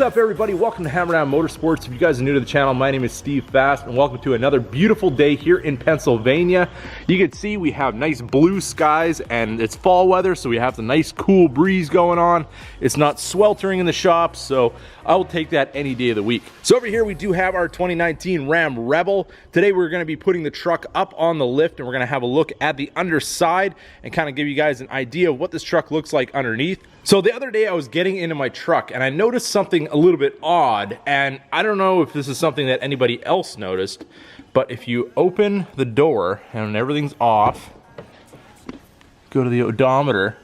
up, everybody? Welcome to Hammerdown Motorsports. If you guys are new to the channel, my name is Steve Fast, and welcome to another beautiful day here in Pennsylvania. You can see we have nice blue skies, and it's fall weather, so we have the nice cool breeze going on. It's not sweltering in the shop, so I will take that any day of the week. So over here we do have our 2019 Ram Rebel. Today we're going to be putting the truck up on the lift, and we're going to have a look at the underside and kind of give you guys an idea of what this truck looks like underneath. So the other day I was getting into my truck and I noticed something a little bit odd, and I don't know if this is something that anybody else noticed, but if you open the door and everything's off, go to the odometer,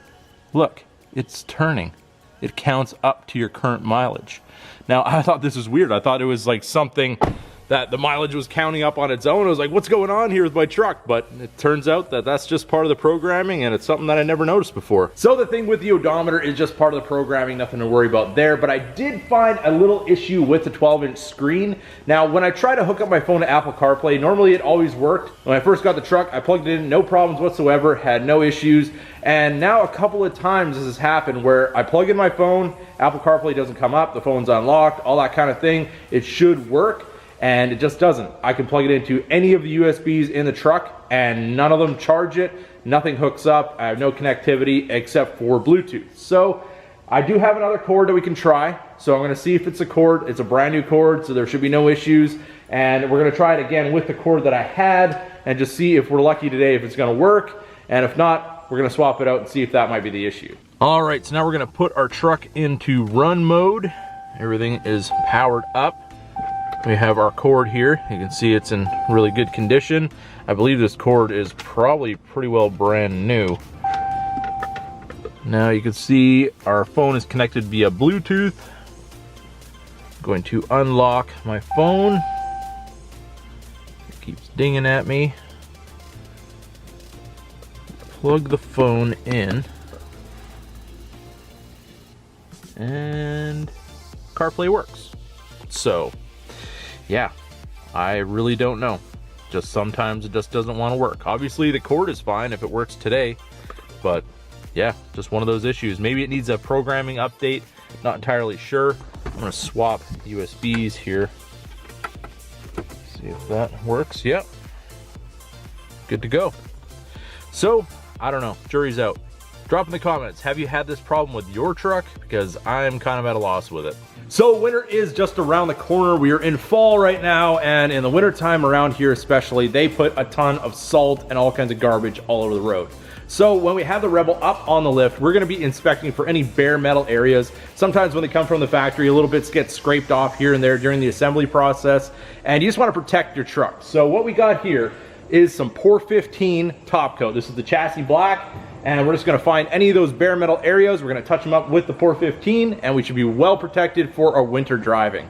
look, it's turning. It counts up to your current mileage. Now, I thought this was weird. I thought it was like something that the mileage was counting up on its own. I was like, what's going on here with my truck? But it turns out that that's just part of the programming, and it's something that I never noticed before. So the thing with the odometer is just part of the programming, nothing to worry about there. But I did find a little issue with the 12-inch screen. Now, when I try to hook up my phone to Apple CarPlay, normally it always worked. When I first got the truck, I plugged it in, no problems whatsoever, had no issues. And now a couple of times this has happened where I plug in my phone, Apple CarPlay doesn't come up, the phone's unlocked, all that kind of thing. It should work, and it just doesn't. I can plug it into any of the USBs in the truck and none of them charge it. Nothing hooks up. I have no connectivity except for Bluetooth. So I do have another cord that we can try. So I'm gonna see if it's a cord. It's a brand new cord, so there should be no issues. And we're gonna try it again with the cord that I had and just see if we're lucky today if it's gonna work. And if not, we're gonna swap it out and see if that might be the issue. All right, so now we're gonna put our truck into run mode. Everything is powered up. We have our cord here. You can see it's in really good condition. I believe this cord is probably pretty well brand new. Now you can see our phone is connected via Bluetooth. I'm going to unlock my phone. It keeps dinging at me. Plug the phone in. And CarPlay works. So, yeah, I really don't know. Just sometimes it just doesn't want to work. Obviously the cord is fine if it works today, but yeah, just one of those issues. Maybe it needs a programming update, not entirely sure. I'm gonna swap USBs here. See if that works. Yep, good to go. So, I don't know, jury's out. Drop in the comments, have you had this problem with your truck? Because I'm kind of at a loss with it. So winter is just around the corner. We are in fall right now, and in the winter time around here especially, they put a ton of salt and all kinds of garbage all over the road. So when we have the Rebel up on the lift, we're gonna be inspecting for any bare metal areas. Sometimes when they come from the factory, a little bits get scraped off here and there during the assembly process, and you just wanna protect your truck. So what we got here is some Por 15 top coat. This is the chassis black, and we're just gonna find any of those bare metal areas. We're gonna touch them up with the Por 15, and we should be well protected for our winter driving.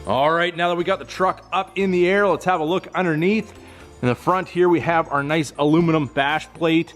All right, now that we got the truck up in the air, let's have a look underneath. In the front here, we have our nice aluminum bash plate.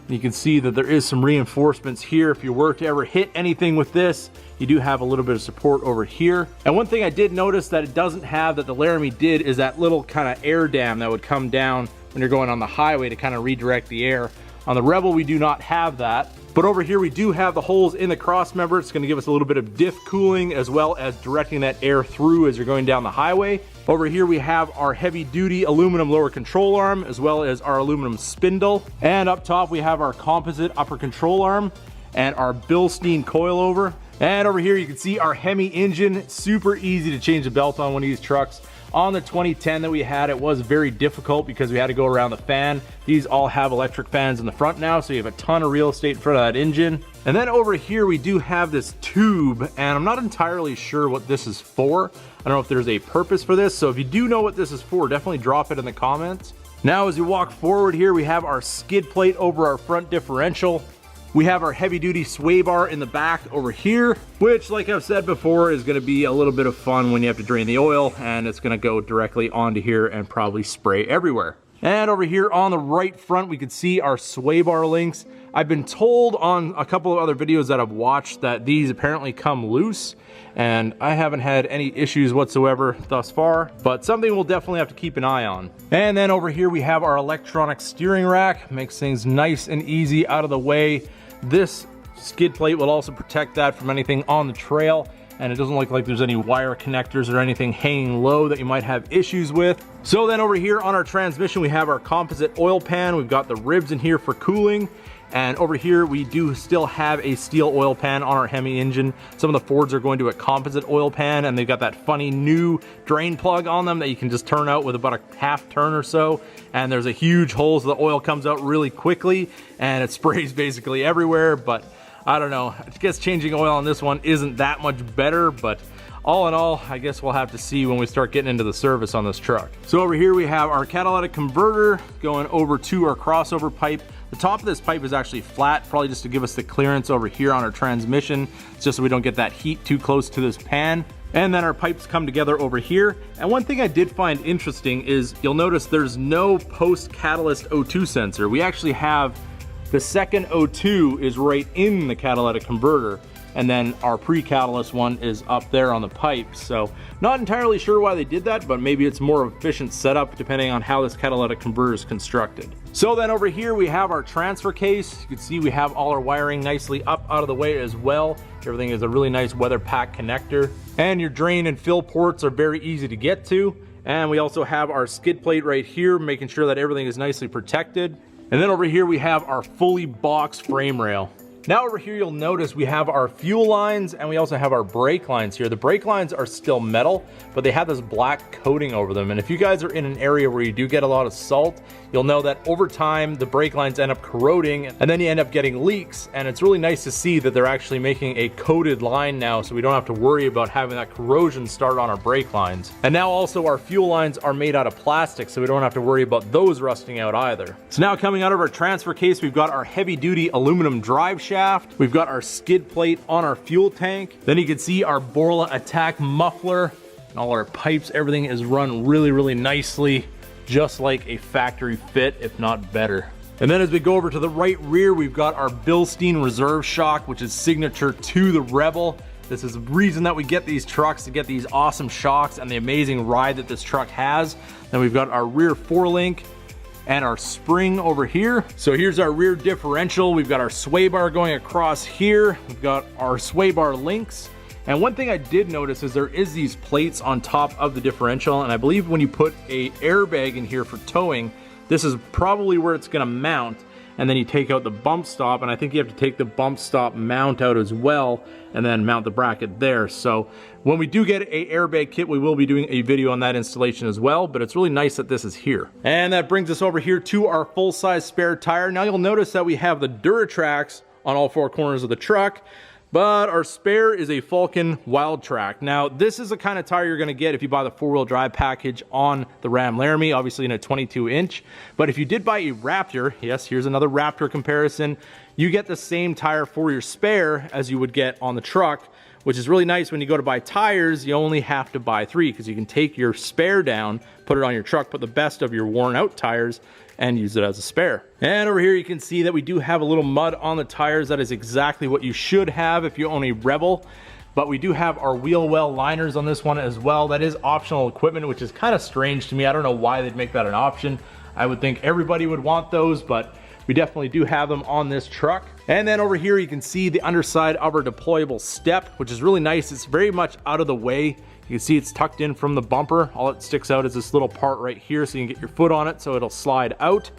You can see that there is some reinforcements here. If you were to ever hit anything with this, you do have a little bit of support over here. And one thing I did notice that it doesn't have that the Laramie did is that little kind of air dam that would come down when you're going on the highway to kind of redirect the air. On the Rebel, we do not have that. But over here, we do have the holes in the cross member. It's gonna give us a little bit of diff cooling as well as directing that air through as you're going down the highway. Over here, we have our heavy duty aluminum lower control arm as well as our aluminum spindle. And up top, we have our composite upper control arm and our Bilstein coilover. And over here, you can see our Hemi engine. Super easy to change the belt on one of these trucks. On the 2010 that we had, it was very difficult because we had to go around the fan. These all have electric fans in the front now, so you have a ton of real estate in front of that engine. And then over here, we do have this tube, and I'm not entirely sure what this is for. I don't know if there's a purpose for this, so if you do know what this is for, definitely drop it in the comments. Now, as you walk forward here, we have our skid plate over our front differential. We have our heavy duty sway bar in the back over here, which, like I've said before, is gonna be a little bit of fun when you have to drain the oil, and it's gonna go directly onto here and probably spray everywhere. And over here on the right front, we can see our sway bar links. I've been told on a couple of other videos that I've watched that these apparently come loose, and I haven't had any issues whatsoever thus far, but something we'll definitely have to keep an eye on. And then over here we have our electronic steering rack. Makes things nice and easy out of the way. This skid plate will also protect that from anything on the trail, and it doesn't look like there's any wire connectors or anything hanging low that you might have issues with. So then over here on our transmission, we have our composite oil pan. We've got the ribs in here for cooling. And over here, we do still have a steel oil pan on our Hemi engine. Some of the Fords are going to a composite oil pan, and they've got that funny new drain plug on them that you can just turn out with about a half turn or so. And there's a huge hole, so the oil comes out really quickly, and it sprays basically everywhere. But I don't know, I guess changing oil on this one isn't that much better, but all in all, I guess we'll have to see when we start getting into the service on this truck. So over here we have our catalytic converter going over to our crossover pipe. The top of this pipe is actually flat, probably just to give us the clearance over here on our transmission. It's just so we don't get that heat too close to this pan. And then our pipes come together over here. And one thing I did find interesting is you'll notice there's no post-catalyst O2 sensor. We actually have the second O2 is right in the catalytic converter, and then our pre-catalyst one is up there on the pipe. So not entirely sure why they did that, but maybe it's more efficient setup depending on how this catalytic converter is constructed. So then over here we have our transfer case. You can see we have all our wiring nicely up out of the way as well. Everything is a really nice weather pack connector, and your drain and fill ports are very easy to get to. And we also have our skid plate right here, making sure that everything is nicely protected. And then over here we have our fully boxed frame rail. Now over here you'll notice we have our fuel lines, and we also have our brake lines here. The brake lines are still metal, but they have this black coating over them. And if you guys are in an area where you do get a lot of salt, you'll know that over time the brake lines end up corroding, and then you end up getting leaks. And it's really nice to see that they're actually making a coated line now, so we don't have to worry about having that corrosion start on our brake lines. And now also our fuel lines are made out of plastic, so we don't have to worry about those rusting out either. So now coming out of our transfer case, we've got our heavy duty aluminum drive shaft. We've got our skid plate on our fuel tank. Then you can see our Borla Attack muffler, and all our pipes, everything is run really, really nicely, just like a factory fit, if not better. And then as we go over to the right rear, we've got our Bilstein reserve shock, which is signature to the Rebel. This is the reason that we get these trucks, to get these awesome shocks and the amazing ride that this truck has. Then we've got our rear 4-link and our spring over here. So here's our rear differential. We've got our sway bar going across here. We've got our sway bar links. And one thing I did notice is there is these plates on top of the differential, and I believe when you put a airbag in here for towing, this is probably where it's gonna mount. And then you take out the bump stop, and I think you have to take the bump stop mount out as well, and then mount the bracket there. So when we do get a airbag kit, we will be doing a video on that installation as well, but it's really nice that this is here. And that brings us over here to our full-size spare tire. Now you'll notice that we have the Duratrax on all 4 corners of the truck, but our spare is a Falcon Wildtrak. Now, this is the kind of tire you're gonna get if you buy the 4-wheel drive package on the Ram Laramie, obviously in a 22-inch. But if you did buy a Raptor, yes, here's another Raptor comparison, you get the same tire for your spare as you would get on the truck, which is really nice. When you go to buy tires, you only have to buy 3, because you can take your spare down, put it on your truck, put the best of your worn out tires, and use it as a spare. And over here you can see that we do have a little mud on the tires. That is exactly what you should have if you own a Rebel. But we do have our wheel well liners on this one as well. That is optional equipment, which is kind of strange to me. I don't know why they'd make that an option. I would think everybody would want those, but we definitely do have them on this truck. And then over here you can see the underside of our deployable step, which is really nice. It's very much out of the way. You can see it's tucked in from the bumper. All it sticks out is this little part right here, so you can get your foot on it so it'll slide out.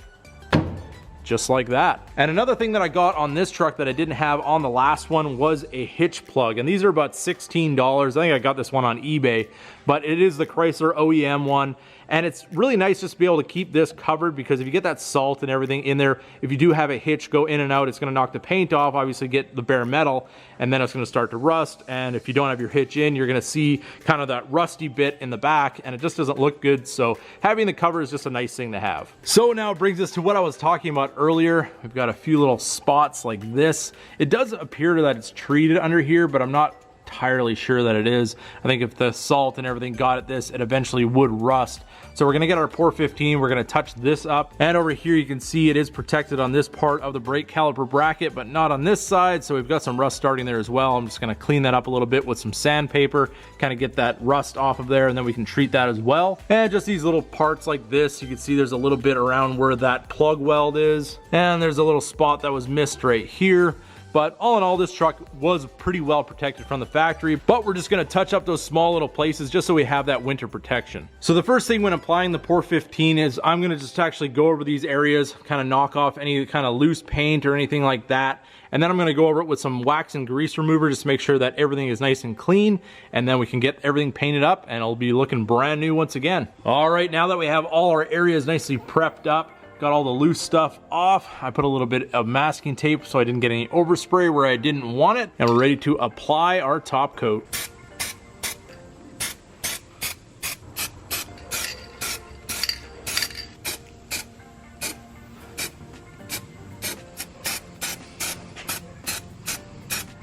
Just like that. And another thing that I got on this truck that I didn't have on the last one was a hitch plug. And these are about $16. I think I got this one on eBay, but it is the Chrysler OEM one. And it's really nice just to be able to keep this covered, because if you get that salt and everything in there, if you do have a hitch go in and out, it's gonna knock the paint off, obviously get the bare metal, and then it's gonna start to rust. And if you don't have your hitch in, you're gonna see kind of that rusty bit in the back, and it just doesn't look good. So having the cover is just a nice thing to have. So now it brings us to what I was talking about earlier. We've got a few little spots like this. It does appear that it's treated under here, but I'm not entirely sure that it is. I think if the salt and everything got at this, it eventually would rust. So we're gonna get our pour 15, we're gonna touch this up, and over here you can see it is protected on this part of the brake caliper bracket, but not on this side, so we've got some rust starting there as well. I'm just gonna clean that up a little bit with some sandpaper, kind of get that rust off of there, and then we can treat that as well. And just these little parts like this, you can see there's a little bit around where that plug weld is, and there's a little spot that was missed right here. But all in all, this truck was pretty well protected from the factory, but we're just gonna touch up those small little places just so we have that winter protection. So the first thing when applying the pour 15 is I'm gonna just actually go over these areas, kind of knock off any kind of loose paint or anything like that. And then I'm gonna go over it with some wax and grease remover just to make sure that everything is nice and clean. And then we can get everything painted up and it'll be looking brand new once again. All right, now that we have all our areas nicely prepped up, got all the loose stuff off, I put a little bit of masking tape so I didn't get any overspray where I didn't want it, and we're ready to apply our top coat.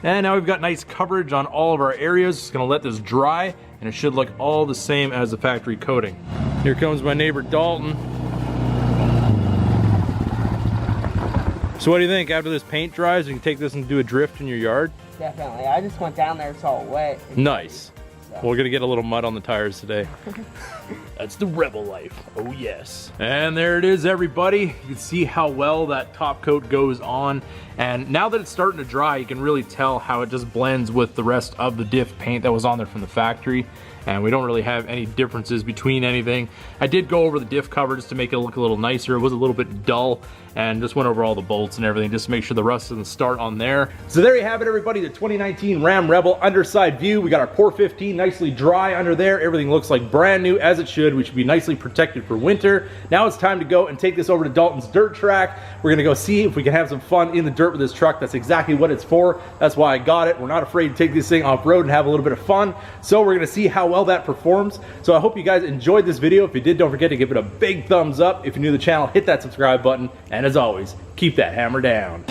And now we've got nice coverage on all of our areas. Just gonna let this dry, and it should look all the same as the factory coating. Here comes my neighbor Dalton. So what do you think? After this paint dries, you can take this and do a drift in your yard? Definitely. I just went down there, it's all wet. Nice. So. Well, we're gonna get a little mud on the tires today. That's the rebel life. Oh yes. And there it is, everybody. You can see how well that top coat goes on. And now that it's starting to dry, you can really tell how it just blends with the rest of the diff paint that was on there from the factory. And we don't really have any differences between anything. I did go over the diff cover just to make it look a little nicer. It was a little bit dull, and just went over all the bolts and everything just to make sure the rust doesn't start on there. So there you have it, everybody, the 2019 Ram Rebel underside view. We got our pour 15 nicely dry under there. Everything looks like brand new as it should. We should be nicely protected for winter. Now it's time to go and take this over to Dalton's dirt track. We're gonna go see if we can have some fun in the dirt with this truck. That's exactly what it's for. That's why I got it. We're not afraid to take this thing off-road and have a little bit of fun. So we're gonna see how well that performs. So I hope you guys enjoyed this video. If you did, don't forget to give it a big thumbs up. If you're new to the channel, hit that subscribe button. And as always, keep that hammer down.